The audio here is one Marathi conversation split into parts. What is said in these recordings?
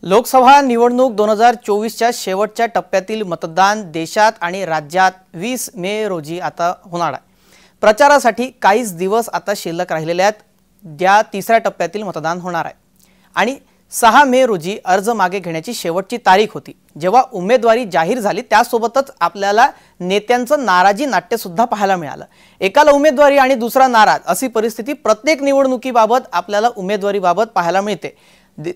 लोकसभा निवडणूक 2024च्या शेवटच्या टप्प्यातील मतदान देशात आणि राज्यात 20 मे रोजी आता होणार आहे। प्रचारासाठी काहीच दिवस आता शिल्लक राहिलेले आहेत। त्या तिसऱ्या टप्प्यातील मतदान होणार आहे आणि 6 मे रोजी अर्ज मागे घेण्याची शेवटची तारीख होती। जेव्हा उमेदवारी जाहीर झाली त्यासोबतच आपल्याला नेत्यांचं नाराजी नाट्य सुद्धा पाहायला मिळालं। एकाला उमेदवारी आणि दुसरा नाराज अशी परिस्थिती प्रत्येक निवडणुकीबाबत आपल्याला उमेदवारीबाबत पाहायला मिळते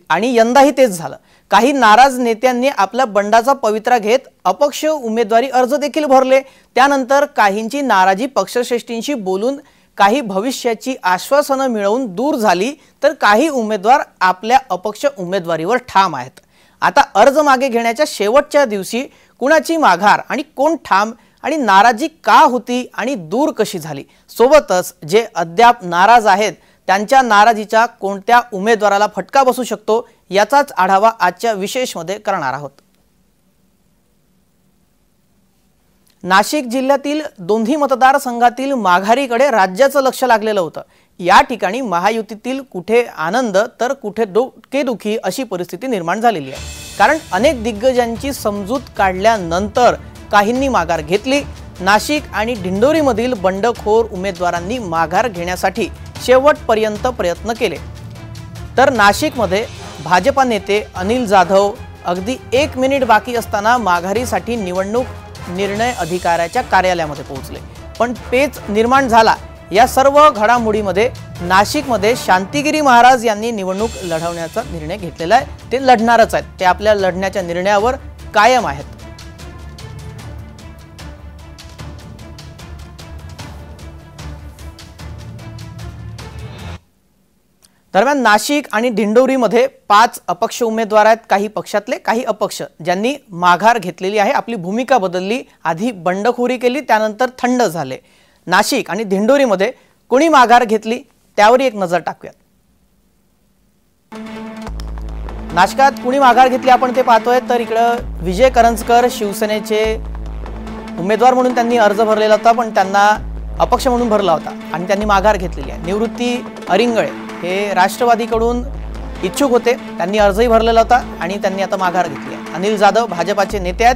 आणि यंदाही तेच झालं। काही नाराज नेत्यांनी आपल्या बंडाचा पवित्रा घेत अपक्ष उमेदवारी अर्ज देखील भरले। त्यानंतर काहींची नाराजी पक्षश्रेष्ठींशी बोलून काही भविष्याची आश्वासनं मिळवून दूर झाली, तर काही उमेदवार आपल्या अपक्ष उमेदवारीवर ठाम आहेत। आता अर्ज मागे घेण्याच्या शेवटच्या दिवशी कुणाची माघार आणि कोण ठाम आणि नाराजी का होती आणि दूर कशी झाली, सोबतच जे अद्याप नाराज आहेत त्यांच्या नाराजीचा कोणत्या उमेदवाराला फटका बसू शकतो याचाच आढावा आजच्या विशेषमध्ये करणार आहोत। नाशिक जिल्ह्यातील दोन्ही मतदारसंघातील माघारीकडे राज्याचं लक्ष लागलेलं होतं। या ठिकाणी महायुतीतील कुठे आनंद तर कुठे डोकेदुखी अशी परिस्थिती निर्माण झालेली आहे। कारण अनेक दिग्गजांची समजूत काढल्यानंतर काहींनी माघार घेतली। नाशिक आणि दिंडोरीमधील बंडखोर उमेदवारांनी माघार घेण्यासाठी शेवटपर्यंत प्रयत्न केले, तर नाशिकमध्ये भाजपा नेते अनिल जाधव अगदी 1 मिनिट बाकी असताना माघारीसाठी निवडणूक निर्णय अधिकाऱ्याच्या कार्यालयामध्ये पोहोचले। पण पेच निर्माण झाला। या सर्व घडामोडीमध्ये नाशिकमध्ये शांतिगिरी महाराज यांनी निवडणूक लढवण्याचा निर्णय घेतलेला आहे। ते लढणारच आहेत, ते आपल्या लढण्याच्या निर्णयावर कायम आहेत। दरम्यान नाशिक आणि दिंडोरीमध्ये 5 अपक्ष उमेदवार आहेत, काही पक्षातले काही अपक्ष, ज्यांनी माघार घेतलेली आहे, आपली भूमिका बदलली, आधी बंडखोरी केली त्यानंतर थंड झाले। नाशिक आणि दिंडोरीमध्ये कोणी माघार घेतली त्यावर एक नजर टाकूया। नाशिकात कोणी माघार घेतली आपण ते पाहतोय, तर इकडे विजय करंजकर शिवसेनेचे उमेदवार म्हणून त्यांनी अर्ज भरलेला होता, पण त्यांना अपक्ष म्हणून भरला होता आणि त्यांनी माघार घेतलेली आहे। निवृत्ती अरिंगळे हे राष्ट्रवादीकडून इच्छुक होते, त्यांनी अर्जही भरलेला होता आणि त्यांनी आता माघार घेतली आहे। अनिल जाधव भाजपाचे नेते आहेत,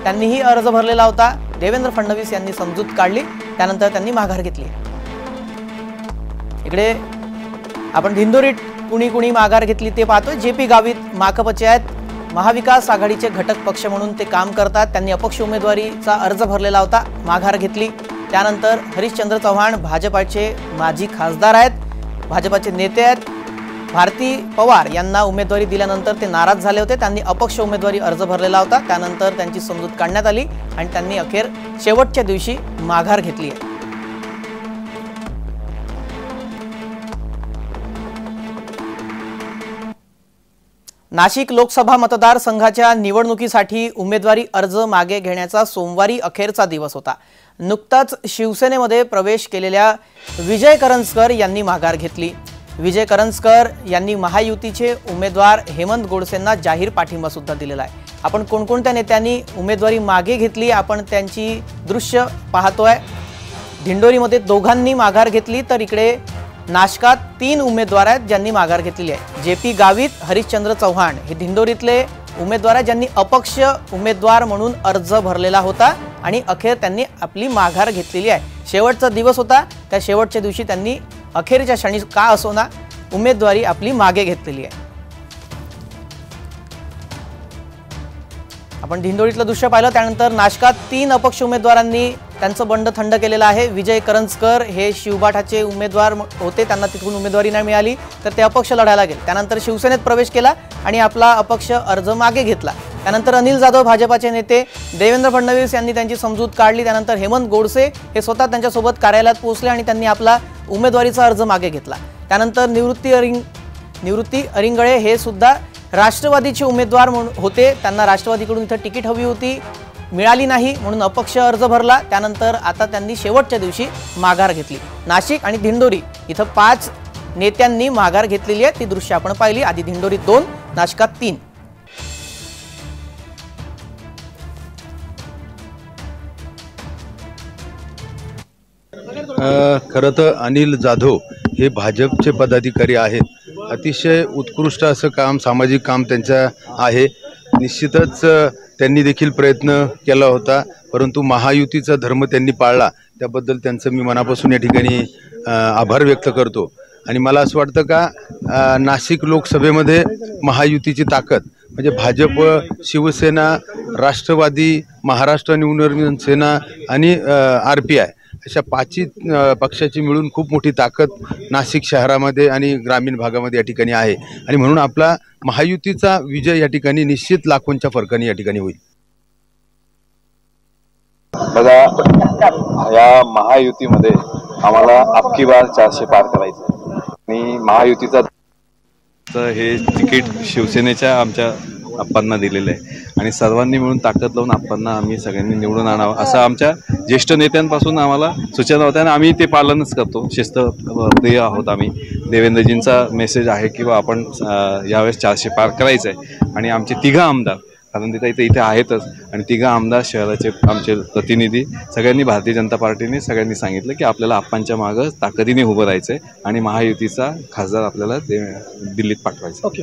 त्यांनीही अर्ज भरलेला होता। देवेंद्र फडणवीस यांनी समजूत काढली, त्यानंतर त्यांनी माघार घेतली। इकडे आपण दिंडोरीत कुणी माघार घेतली ते पाहतोय। जेपी गावित माकपचे आहेत, महाविकास आघाडीचे घटक पक्ष म्हणून ते काम करतात। त्यांनी अपक्ष उमेदवारीचा अर्ज भरलेला होता, माघार घेतली। त्यानंतर हरिश्चंद्र चव्हाण भाजपाचे माजी खासदार आहेत, भाजपाचे नेते आहेत। भारती पवार यांना उमेदवारी दिल्यानंतर ते नाराज झाले होते, त्यांनी अपक्ष उमेदवारी अर्ज भरलेला होता। त्यानंतर त्यांची समजूत काढण्यात आली आणि त्यांनी अखेर शेवटच्या दिवशी माघार घेतली आहे। नाशिक लोकसभा मतदारसंघाच्या निवडणुकीसाठी उमेदवारी अर्ज मागे घेण्याचा सोमवारी अखेरचा दिवस होता। नुकताच शिवसेनेमध्ये प्रवेश केलेल्या विजय करंजकर यांनी माघार घेतली। विजय करंजकर यांनी महायुतीचे उमेदवार हेमंत गोडसेंना जाहीर पाठिंबा सुद्धा दिलेला आहे। आपण कोणकोणत्या नेत्यांनी उमेदवारी मागे घेतली आपण त्यांची दृश्य पाहतोय। दिंडोरीमध्ये दोघांनी माघार घेतली, तर इकडे नाशिकात 3 उमेदवार आहेत ज्यांनी माघार घेतलेली आहे। जेपी गावित, हरिश्चंद्र चव्हाण हे दिंडोरीतले उमेदवार आहेत ज्यांनी अपक्ष उमेदवार म्हणून अर्ज भरलेला होता आणि अखेर त्यांनी आपली माघार घेतलेली आहे। शेवटचा दिवस होता, त्या शेवटच्या दिवशी त्यांनी अखेरच्या क्षणी का असोना उमेदवारी आपली मागे घेतलेली आहे। आपण दिंडोरीतलं दृश्य पाहिलं, त्यानंतर नाशिकात 3 अपक्ष उमेदवारांनी त्यांचं बंड थंड केलेलं आहे। विजय करंजकर हे शिवबाठाचे उमेदवार होते, त्यांना तिथून उमेदवारी नाही मिळाली तर ते अपक्ष लढायला गेले। त्यानंतर शिवसेनेत प्रवेश केला आणि आपला अपक्ष अर्ज मागे घेतला। त्यानंतर अनिल जाधव भाजपाचे नेते, देवेंद्र फडणवीस यांनी त्यांची समजूत काढली। त्यानंतर हेमंत गोडसे हे स्वतः त्यांच्यासोबत कार्यालयात पोहोचले आणि त्यांनी आपला उमेदवारीचा अर्ज मागे घेतला। त्यानंतर निवृत्ती अरिंगळे हे सुद्धा राष्ट्रवादीचे उमेदवार होते, त्यांना राष्ट्रवादीकडून इथं तिकीट हवी होती, मिळाली नाही म्हणून अपक्ष अर्ज भरला। त्यानंतर आता त्यांनी शेवटच्या दिवशी माघार घेतली। नाशिक आणि दिंडोरी इथं 5 नेत्यांनी माघार घेतलेली आहे, ती दृश्य आपण पाहिली। आधी दिंडोरीत 2, नाशिकात 3। खरं तर अनिल जाधव हे भाजपचे पदाधिकारी आहेत अतिशय उत्कृष्ट असं काम, सामाजिक काम त्यांचं आहे। निश्चितच त्यांनी देखील प्रयत्न केला होता, परंतु महायुतीचा धर्म त्यांनी पाळला, त्याबद्दल त्यांचं मी मनापासून या ठिकाणी आभार व्यक्त करतो। आणि मला असं वाटतं का नाशिक लोकसभेमध्ये महायुतीची ताकद म्हणजे भाजप, शिवसेना, राष्ट्रवादी, महाराष्ट्र नवनिर्माण सेना आणि RPI अशा पाचही पक्षाची मिळून खूप मोठी ताकद नाशिक शहरामध्ये आणि ग्रामीण भागामध्ये या ठिकाणी आहे। आणि म्हणून आपला महायुतीचा विजय या ठिकाणी निश्चित लाखोंच्या फरकाने या ठिकाणी होईल। बघा, या महायुतीमध्ये आम्हाला अबकी बार 400 पार करायचं आणि महायुतीचा हे तिकीट शिवसेनेच्या आमच्या आप्पांना दिलेलं आहे आणि सर्वांनी मिळून ताकद लावून आप्पांना आम्ही सगळ्यांनी निवडून आणावं असं आमच्या ज्येष्ठ नेत्यांपासून आम्हाला सूचना होत्या आणि आम्ही ते पालनच करतो। शिस्तप्रिय आहोत आम्ही। देवेंद्रजींचा मेसेज आहे की आपण यावेळेस 400 पार करायचं आहे आणि आमचे तिघं आमदार, कारण तिथं इथे आहेतच, आणि तिघं आमदार शहराचे आमचे प्रतिनिधी सगळ्यांनी, भारतीय जनता पार्टीने सगळ्यांनी सांगितलं की आपल्याला आप्पांच्या मागं ताकदीने उभं राहायचं आहे आणि महायुतीचा खासदार आपल्याला दिल्लीत पाठवायचा। ओके।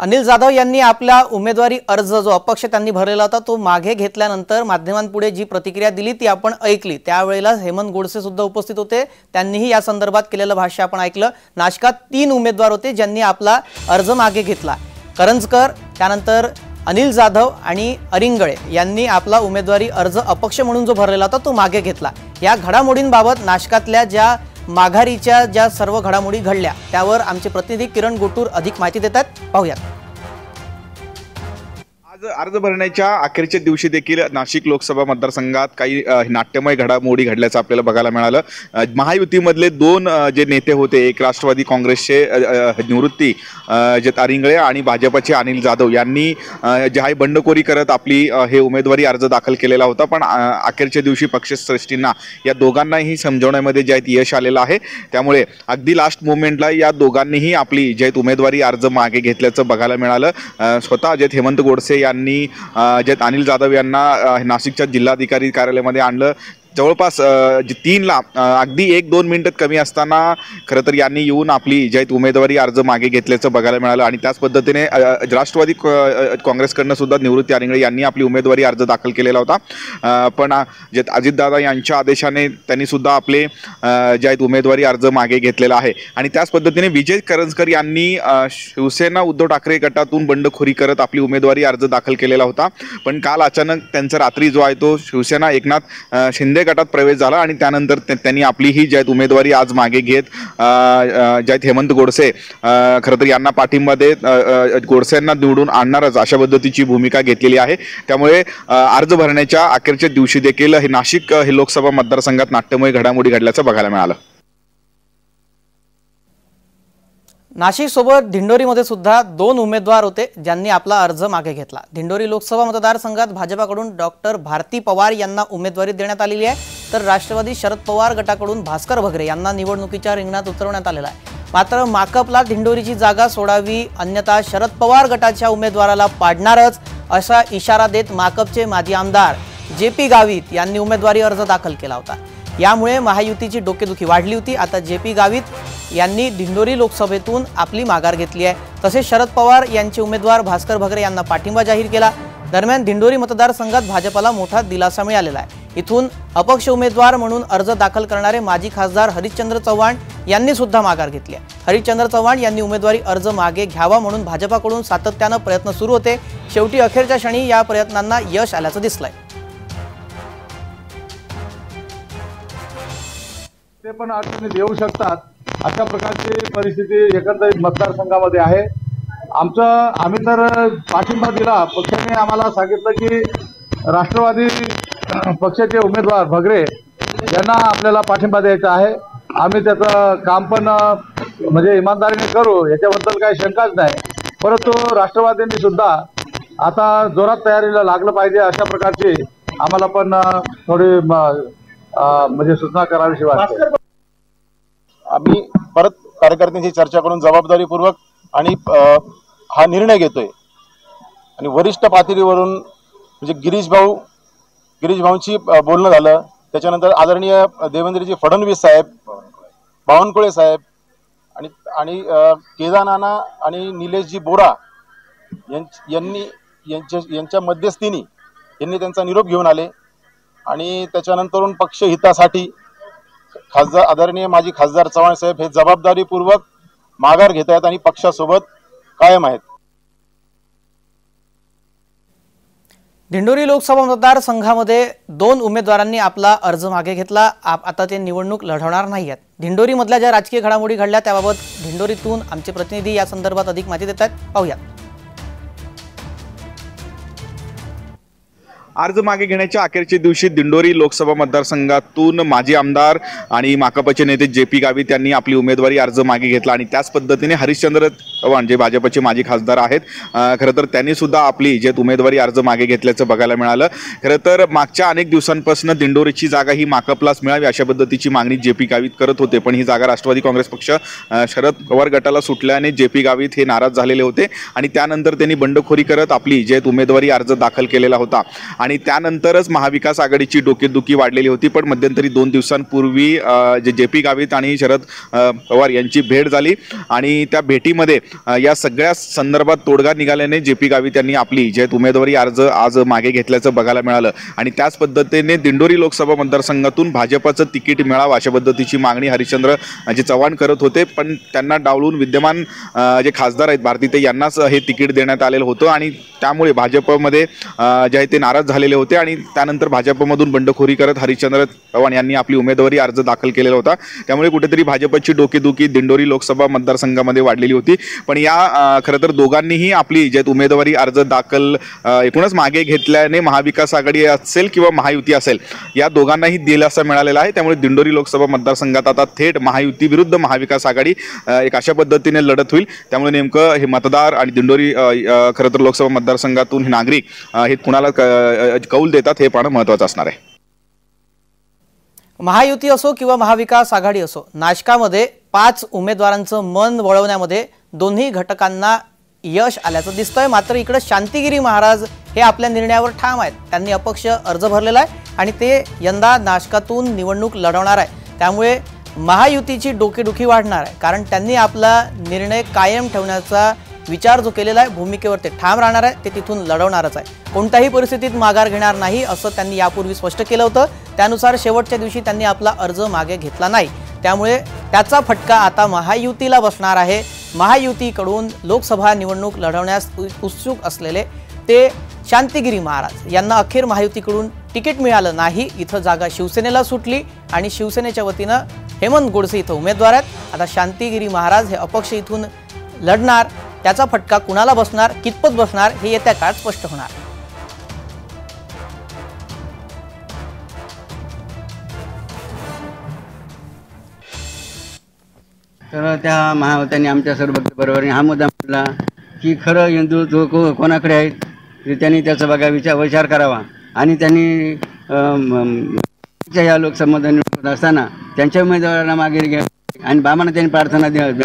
अनिल जाधव यांनी आपला उमेदवारी अर्ज जो अपक्ष त्यांनी भरलेला होता तो मागे घेतल्यानंतर माध्यमांपुढे जी प्रतिक्रिया दिली ती आपण ऐकली। त्यावेळेला हेमंत गोडसे सुद्धा उपस्थित होते, त्यांनीही या संदर्भात केलेलं भाष्य आपण ऐकलं। नाशकात 3 उमेदवार होते ज्यांनी आपला अर्ज मागे घेतला। करंजकर, त्यानंतर अनिल जाधव आणि अरिंगळे यांनी आपला उमेदवारी अर्ज अपक्ष म्हणून जो भरलेला होता तो मागे घेतला। या घडामोडींबाबत नाशकातल्या ज्या माघारीच्या ज्या सर्व घडामोडी घडल्या त्यावर आमचे प्रतिनिधी किरण गोटूर अधिक माहिती देतात, पाहूयात। आज अर्ज भरण्याच्या अखेरच्या दिवशी देखील नाशिक लोकसभा मतदारसंघात काही नाट्यमय घडामोडी घडल्याचं आपल्याला बघायला मिळालं। महायुतीमधले 2 जे नेते होते, एक राष्ट्रवादी काँग्रेसचे निवृत्ती जे अरिंगळे आणि भाजपचे अनिल जाधव यांनी जे आहे बंडखोरी करत आपली हे उमेदवारी अर्ज दाखल केलेला होता, पण अखेरच्या दिवशी पक्षश्रेष्ठींना या दोघांनाही समजवण्यामध्ये जे आहे यश आलेलं आहे। त्यामुळे अगदी लास्ट मोमेंटला या दोघांनीही आपली जे उमेदवारी अर्ज मागे घेतल्याचं बघायला मिळालं। स्वतः जे हेमंत गोडसे यांनी जे अनिल जाधव यांना नाशिकच्या जिल्हाधिकारी कार्यालयामध्ये आणलं। जवळपास 3ला अगदी 1-2 मिनिटात कमी असताना खरं तर यांनी येऊन आपली जे उमेदवारी अर्ज मागे घेतल्याचं बघायला मिळालं आणि त्याच पद्धतीने राष्ट्रवादी काँग्रेसकडनं सुद्धा निवृत्ती अरिंगळे यांनी आपली उमेदवारी अर्ज दाखल केलेला होता, पण जे अजितदादा यांच्या आदेशाने त्यांनी सुद्धा आपले जे उमेदवारी अर्ज मागे घेतलेला आहे। आणि त्याच पद्धतीने विजय करंजकर यांनी शिवसेना उद्धव ठाकरे गटातून बंडखोरी करत आपली उमेदवारी अर्ज दाखल केलेला होता, पण काल अचानक त्यांचा रात्री जो आहे तो शिवसेना एकनाथ शिंदे गटात प्रवेश झाला आणि त्यानंतर त्यांनी आपली ही जी उमेदवारी आज मागे घेत जे हेमंत गोडसे खरं तर यांना पाठिंबा देत गोडसेंना निवडून आणणारच अशा पद्धतीची भूमिका घेतलेली आहे। त्यामुळे अर्ज भरण्याच्या अखेरच्या दिवशी देखील हे नाशिक हे लोकसभा मतदारसंघात नाट्यमय घडामोडी घडल्याचं बघायला मिळालं। नाशिक सोबत दिंडोरीमध्ये सुद्धा 2 उमेदवार होते ज्यांनी आपला अर्ज मागे घेतला। दिंडोरी लोकसभा मतदारसंघात भाजपाकडून डॉक्टर भारती पवार यांना उमेदवारी देण्यात आलेली आहे, तर राष्ट्रवादी शरद पवार गटाकडून भास्कर भगरे यांना निवडणुकीच्या रिंगणात उतरवण्यात आलेला आहे। मात्र माकपला दिंडोरीची जागा सोडावी, अन्यथा शरद पवार गटाच्या उमेदवाराला पाडणारच असा इशारा देत माकपचे माजी आमदार JP गावित यांनी उमेदवारी अर्ज दाखल केला होता। यामुळे महायुतीची डोकेदुखी वाढली होती। आता JP गावित यांनी दिंडोरी लोकसभेतून आपली माघार घेतली आहे, तसेच शरद पवार यांचे उमेदवार भास्कर भगरे यांना पाठिंबा जाहीर केला। दरम्यान दिंडोरी मतदारसंघात भाजपला मोठा दिलासा मिळालेला आहे। इथून अपक्ष उमेदवार म्हणून अर्ज दाखल करणारे माजी खासदार हरिश्चंद्र चव्हाण यांनी सुद्धा माघार घेतली आहे। हरिश्चंद्र चव्हाण यांनी उमेदवारी अर्ज मागे घ्यावा म्हणून भाजपाकडून सातत्यानं प्रयत्न सुरू होते। शेवटी अखेरच्या क्षणी या प्रयत्नांना यश आल्याचं दिसलंय। ते पण अडचणीत येऊ शकतात अशा प्रकारची परिस्थिती एकंदरीत मतदारसंघामध्ये आहे। आम्ही तर पाठिंबा दिला, पक्षाने आम्हाला सांगितलं की राष्ट्रवादी पक्षाचे उमेदवार भगरे यांना आपल्याला पाठिंबा द्यायचा आहे। आम्ही त्याचं काम पण म्हणजे इमानदारीने करू, याच्याबद्दल काही शंकाच नाही, परंतु राष्ट्रवादींनी सुद्धा आता जोरात तयारीला लागलं पाहिजे अशा प्रकारची आम्हाला पण थोडी म्हणजे सूचना करावीशी वाटते। आम्ही परत कार्यकर्त्यांची चर्चा करून जबाबदारीपूर्वक आणि हा निर्णय घेतोय आणि वरिष्ठ पातळीवरून म्हणजे गिरीश भाऊंची बोलणं झालं, त्याच्यानंतर आदरणीय देवेंद्रजी फडणवीस साहेब, बावनकुळे साहेब आणि आणि केदार नाना आणि निलेशजी बोरा यांच्या मध्यस्थीने यांनी त्यांचा निरोप घेऊन आले आणि त्याच्यानंतरून पक्ष हितासाठी खासदार आदरणीय माजी खासदार चव्हाण साहेब हे जबाबदारीपूर्वक माघार घेत आहेत आणि पक्षासोबत कायम आहेत. दिंडोरी लोकसभा मतदारसंघामध्ये 2 उमेदवारांनी आपला अर्ज मागे घेतला. आता ते निवडणूक लढवणार नाही आहेत. दिंडोरीमधल्या ज्या राजकीय घडामोडी घडल्या त्याबाबत दिंडोरीतून आमचे प्रतिनिधी या संदर्भात अधिक माहिती देत आहेत. पाहूया. अर्ज मागे घेण्याच्या अखेरच्या दिवशी दिंडोरी लोकसभा मतदारसंघातून माजी आमदार आणि माकपचे नेते JP गावित यांनी आपली उमेदवारी अर्ज मागे घेतला आणि त्याच पद्धतीने हरिश्चंद्र चव्हाण जे भाजपचे माजी खासदार आहेत खरं तर त्यांनी सुद्धा आपली जे उमेदवारी अर्ज मागे घेतल्याचं बघायला मिळालं. खरं तर मागच्या अनेक दिवसांपासून दिंडोरीची जागा ही माकपलाच मिळावी अशा पद्धतीची मागणी JP गावित करत होते, पण ही जागा राष्ट्रवादी काँग्रेस पक्ष शरद पवार गटाला सुटल्याने JP गावित हे नाराज झालेले होते आणि त्यानंतर त्यांनी बंडखोरी करत आपली जे उमेदवारी अर्ज दाखल केलेला होता आणि त्यानंतरच महाविकास आघाडीची डोकेदुखी वाढलेली होती. पण मध्यंतरी 2 दिवसांपूर्वी जे JP गावित आणि शरद पवार यांची भेट झाली आणि त्या भेटीमध्ये या सगळ्या संदर्भात तोडगा निघाल्याने JP गावित यांनी आपली जे उमेदवारी अर्ज आज मागे घेतल्याचं बघायला मिळालं आणि त्याच पद्धतीने दिंडोरी लोकसभा मतदारसंघातून भाजपाचं तिकीट मिळावं अशा पद्धतीची मागणी हरिश्चंद्र चव्हाण करत होते, पण त्यांना डावलून विद्यमान जे खासदार आहेत भारतीते यांनाच हे तिकीट देण्यात आलेलं होतं आणि त्यामुळे भाजपमध्ये जे आहे ते नाराज झालेले होते आणि त्यानंतर भाजपमधून बंडखोरी करत हरिश्चंद्र चव्हाण यांनी आपली उमेदवारी अर्ज दाखल केलेला होता. त्यामुळे कुठेतरी भाजपची डोकेदुखी दिंडोरी लोकसभा मतदारसंघामध्ये वाढलेली होती. पण या खरं तर दोघांनीही आपली जे उमेदवारी अर्ज दाखल एकूणच मागे घेतल्याने महाविकास आघाडी असेल किंवा महायुती असेल या दोघांनाही दिलासा मिळालेला आहे. त्यामुळे दिंडोरी लोकसभा मतदारसंघात आता थेट महायुती विरुद्ध महाविकास आघाडी एक अशा पद्धतीने लढत होईल. त्यामुळे नेमकं हे मतदार आणि दिंडोरी खरं तर लोकसभा मतदारसंघातून हे नागरिक हे कुणाला कौल देतात हे पाहणं महत्त्वाचं असणार आहे. महायुती असो किंवा महाविकास आघाडी असो, नाशकामध्ये 5 उमेदवारांचं मन वळवण्यामध्ये दोन्ही घटकांना यश आल्याचं दिसतंय. मात्र इकडे शांतिगिरी महाराज हे आपल्या निर्णयावर ठाम आहेत. त्यांनी अपक्ष अर्ज भरलेला आहे आणि ते यंदा नाशकातून निवडणूक लढवणार आहे. त्यामुळे महायुतीची डोकेदुखी वाढणार आहे, कारण त्यांनी आपला निर्णय कायम ठेवण्याचा विचार जो केलेला आहे, भूमिकेवर ते ठाम राहणार आहे. ते तिथून लढवणारच आहे. कोणत्याही परिस्थितीत माघार घेणार नाही असं त्यांनी यापूर्वी स्पष्ट केलं होतं. त्यानुसार शेवटच्या दिवशी त्यांनी आपला अर्ज मागे घेतला नाही. त्यामुळे त्याचा फटका आता महायुतीला बसणार आहे. महायुतीकडून लोकसभा निवडणूक लढवण्यास उत्सुक असलेले ते शांतिगिरी महाराज यांना अखेर महायुतीकडून तिकीट मिळालं नाही. इथं जागा शिवसेनेला सुटली आणि शिवसेनेच्या वतीनं हेमंत गोडसे इथं उमेदवार आहेत. आता शांतिगिरी महाराज हे अपक्ष इथून लढणार. त्याचा फटका कुणाला बसणार, कितपत बसणार हे येत्या काळात स्पष्ट होणार. तर त्या महावतांनी आमच्या सर्व बरोबर हा मुद्दा म्हटला की खरं हिंदुत्व कोणाकडे आहेत त्यांनी त्याचा बघा विचार करावा आणि त्यांनी या लोकसभा निवडणूक असताना त्यांच्या उमेदवारांना मागे घ्या आणि बाबांना त्यांनी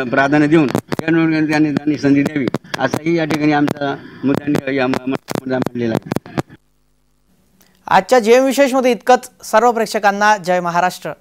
प्राधान्य देऊन त्यांनी संधी द्यावी असाही या ठिकाणी आमचा मुद्दा मांडलेला आहे. आजच्या जेएम विशेषमध्ये इतकंच. सर्व प्रेक्षकांना जय महाराष्ट्र.